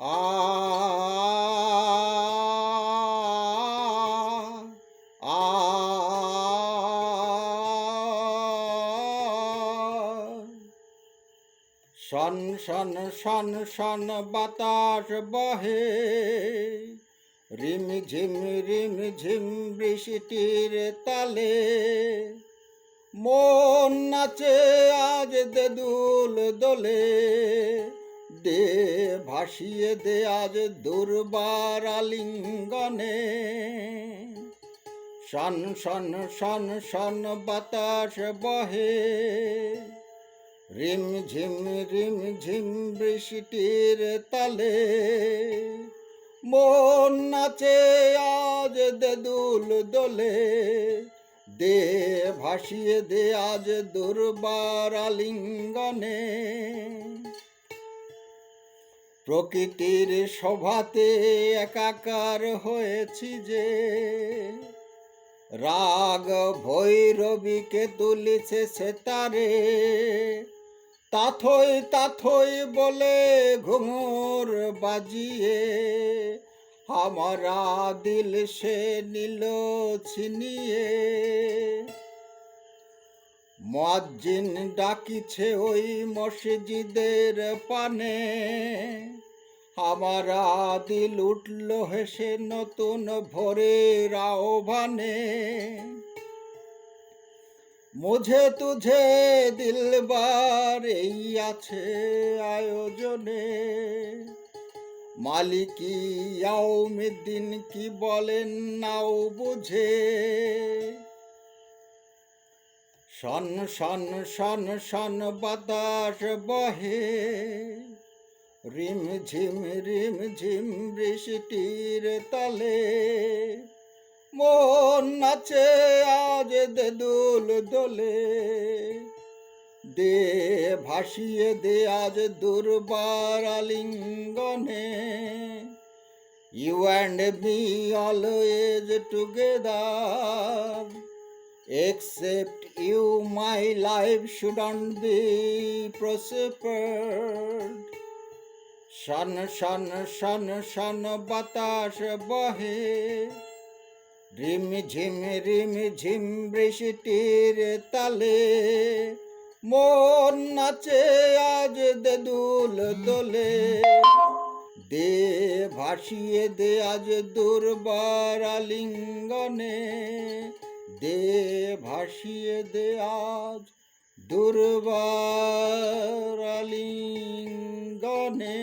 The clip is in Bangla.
আ আ শন শন শন শন বাতাস বহে, রিম ঝিম বৃষ্টির তালে। মন নাচে আজ দেদুল দোলে, দে ভাসিয়ে দে আজ দুর্বার আলিঙ্গনে। শন শন শন শন বাতাস বহে, রিম ঝিম বৃষ্টির তালে। মন নাচে আজ দেদুল দোলে, দে ভাসিয়ে দে আজ দুর্বার আলিঙ্গনে। প্রকৃতির শোভাতে একাকার হয়েছি যে, রাগ ভৈরবীকে তুলিছে সে তারে। তাথই তাথই বলে ঘুঙুর বাজিয়ে, হামারা দিল সে নিল ছিনিয়ে। মুয়াজ্জিন ডাকিছে ওই মসজিদের পানে, হামারা দিল উঠল হেসে নতুন ভোরের আহ্বানে। মুঝে তুঝে দিলবার এই আছে আয়োজনে, মালিকি ইয়াউমিদ্দিন কি বলেন নাও বুঝে। শন শন শন শন বাতাস বহে, রিম ঝিম বৃষ্টির তালে। মন নাচে আজ দেদুল দোলে, দে ভাসিয়ে দে আজ দুর্বার আলিঙ্গনে। You and me always together, except you my life shouldn't be prospered. শন শন শন শন বাতাস বহে, রিম ঝিম বৃষ্টির তালে। মন নাচে আজ দেদুল দোলে, দে ভাসিয়ে দে আজ দুর্বার আলিঙ্গনে। দে ভাসিয়ে দে আজ দুর্বার আলিঙ্গনে।